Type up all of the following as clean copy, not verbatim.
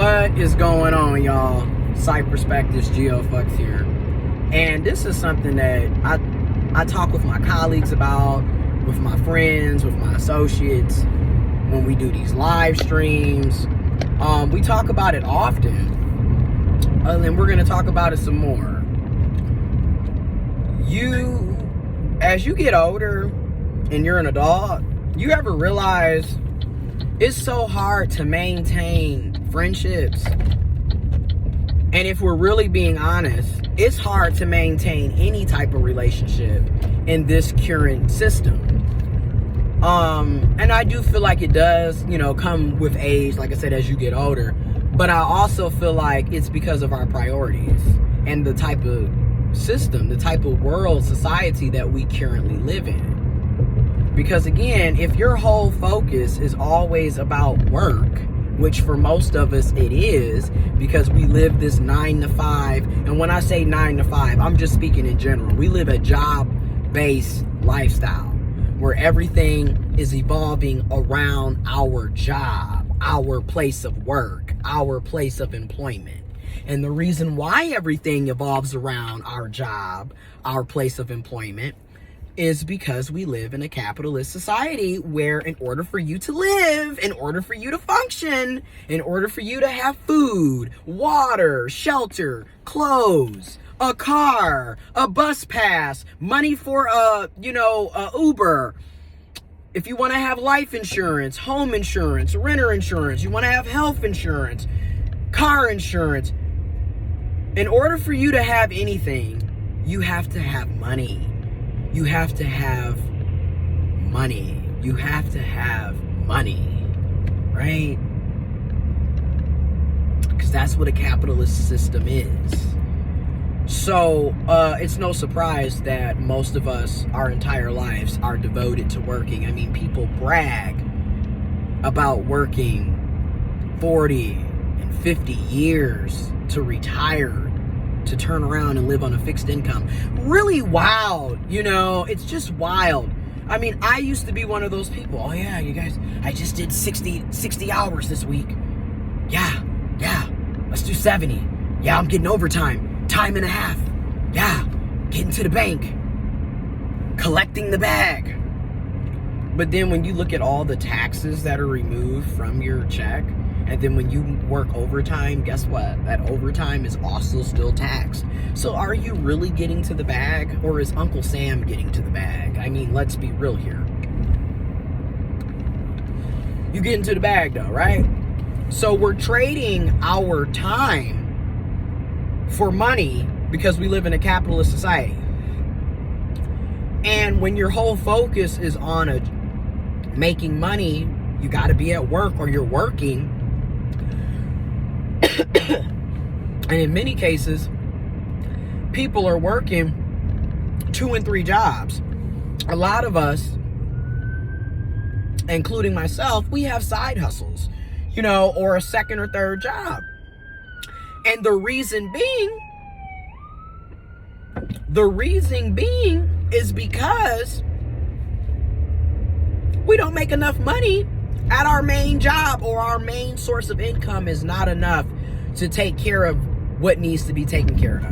What is going on, y'all? Cyperspectus GeoFucks here. And this is something that I talk with my colleagues about, with my friends, with my associates, when we do these live streams. We talk about it often. And we're going to talk about it some more. As you get older and you're an adult, you ever realize it's so hard to maintain friendships? And if we're really being honest, it's hard to maintain any type of relationship in this current system. And I do feel like it does, come with age, like I said, as you get older. But I also feel like it's because of our priorities and the type of system, the type of world, society that we currently live in. Because again, if your whole focus is always about work, which for most of us it is, because we live this 9 to 5, and when I say 9 to 5, I'm just speaking in general. We live a job-based lifestyle where everything is evolving around our job, our place of work, our place of employment. And the reason why everything evolves around our job, our place of employment, is because we live in a capitalist society where in order for you to live, in order for you to function, in order for you to have food, water, shelter, clothes, a car, a bus pass, money for a Uber, if you want to have life insurance, home insurance, renter insurance, you want to have health insurance, car insurance, in order for you to have anything, you have to have money. You have to have money. You have to have money, right? Because that's what a capitalist system is. So it's no surprise that most of us, our entire lives, are devoted to working. I mean, people brag about working 40 and 50 years to retire, to turn around and live on a fixed income. Really wild, it's just wild. I mean, I used to be one of those people. Oh yeah, you guys, I just did 60 hours this week. Yeah, let's do 70. Yeah, I'm getting overtime, time and a half. Yeah, getting to the bank, collecting the bag. But then when you look at all the taxes that are removed from your check, and then when you work overtime, guess what? That overtime is also still taxed. So are you really getting to the bag, or is Uncle Sam getting to the bag? I mean, let's be real here. You get into the bag though, right? So we're trading our time for money because we live in a capitalist society. And when your whole focus is on making money, you got to be at work or you're working. And in many cases, people are working 2 and 3 jobs. A lot of us, including myself, we have side hustles, or a second or third job. And the reason being is because we don't make enough money at our main job, or our main source of income is not enough to take care of what needs to be taken care of.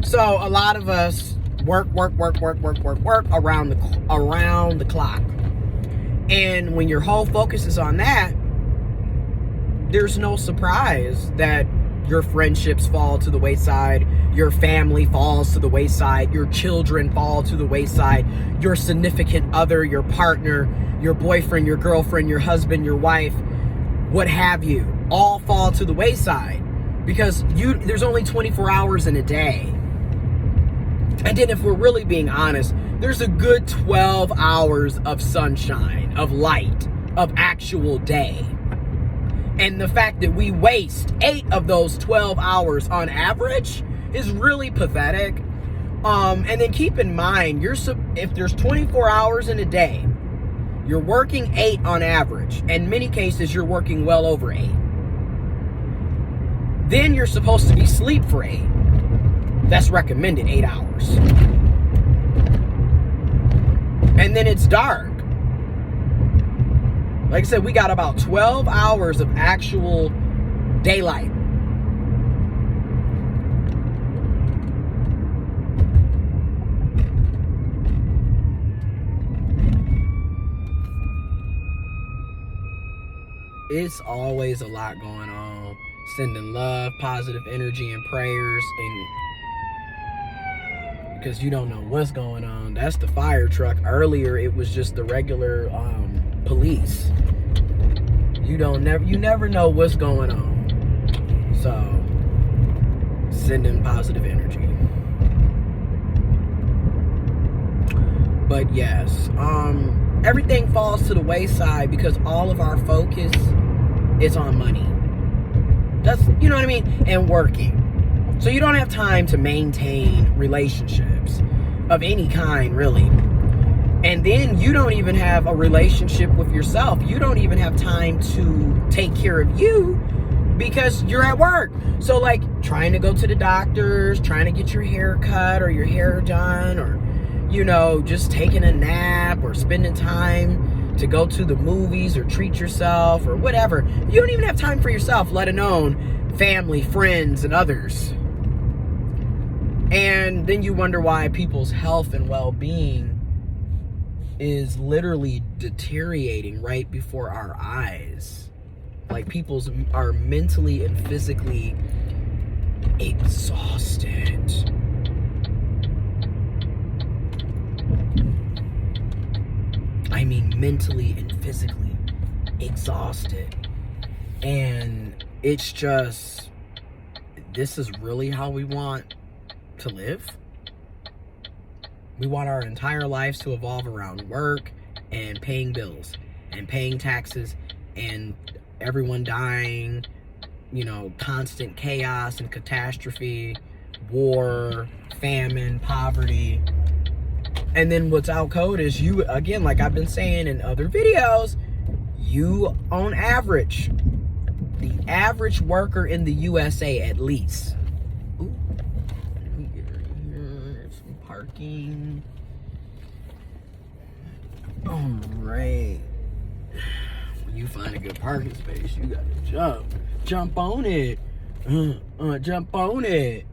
So a lot of us work around the clock. And when your whole focus is on that, there's no surprise that your friendships fall to the wayside, your family falls to the wayside, your children fall to the wayside, your significant other, your partner, your boyfriend, your girlfriend, your husband, your wife, what have you, all fall to the wayside because there's only 24 hours in a day. And then if we're really being honest, there's a good 12 hours of sunshine, of light, of actual day. And the fact that we waste 8 of those 12 hours on average is really pathetic. And then keep in mind, if there's 24 hours in a day, you're working 8 on average. In many cases, you're working well over 8. Then you're supposed to be asleep for 8. That's recommended 8 hours. And then it's dark. Like I said, we got about 12 hours of actual daylight. It's always a lot going on. Sending love, positive energy, and prayers, and because you don't know what's going on. That's the fire truck. Earlier, it was just the regular police. You never know what's going on. So, sending positive energy. But yes, everything falls to the wayside because all of our focus is on money. That's, you know what I mean? And working. So you don't have time to maintain relationships of any kind, really. And then you don't even have a relationship with yourself. You don't even have time to take care of you because you're at work. So like trying to go to the doctors, trying to get your hair cut or your hair done, or, you know, just taking a nap or spending time to go to the movies or treat yourself or whatever. You don't even have time for yourself, let alone family, friends, and others. And then you wonder why people's health and well-being is literally deteriorating right before our eyes. Like people are mentally and physically exhausted. I mean, mentally and physically exhausted. And it's just, this is really how we want to live? We want our entire lives to evolve around work and paying bills and paying taxes and everyone dying, you know, constant chaos and catastrophe, war, famine, poverty. And then what's out code is you, again, like I've been saying in other videos, you on average, the average worker in the USA at least. Ooh, let me get her here, some parking. All right. When you find a good parking space, you gotta jump on it. Jump on it.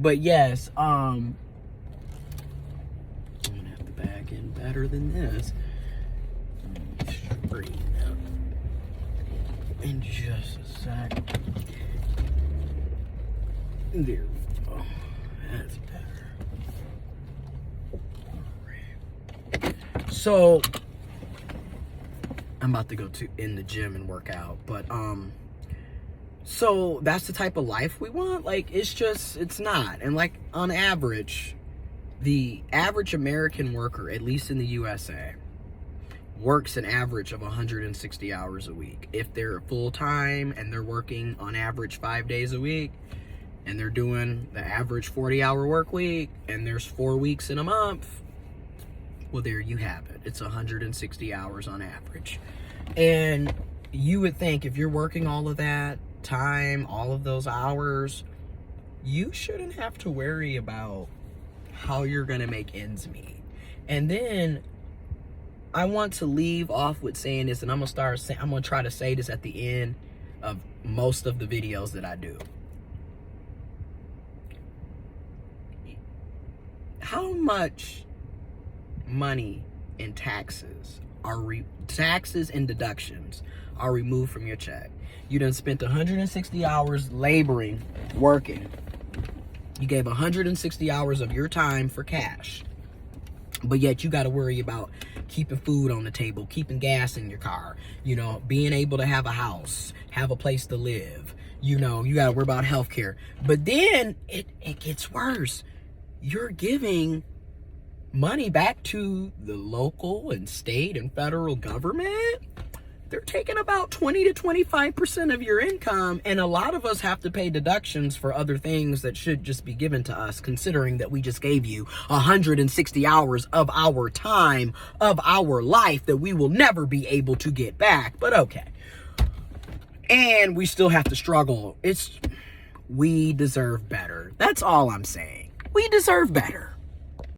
But yes, I'm gonna have to back in better than this. Straighten up in just a sec. There we go. That's better. Alright. So I'm about to go in the gym and work out, but so that's the type of life we want. Like it's not. And like on average, the average American worker, at least in the USA, works an average of 160 hours a week. If they're full-time and they're working on average 5 days a week and they're doing the average 40-hour work week and there's 4 weeks in a month, well, there you have it. It's 160 hours on average. And you would think if you're working all of that time, all of those hours, you shouldn't have to worry about how you're gonna make ends meet. And then I want to leave off with saying this, and I'm gonna try to say this at the end of most of the videos that I do. How much money in taxes and deductions are removed from your check? You done spent 160 hours laboring, working. You gave 160 hours of your time for cash. But yet you got to worry about keeping food on the table, keeping gas in your car, you know, being able to have a house, have a place to live. You know, you got to worry about healthcare. But then it gets worse. You're giving money back to the local and state and federal government. They're taking about 20 to 25% of your income, and a lot of us have to pay deductions for other things that should just be given to us, considering that we just gave you 160 hours of our time, of our life that we will never be able to get back. But okay. And we still have to struggle. We deserve better. That's all I'm saying. We deserve better.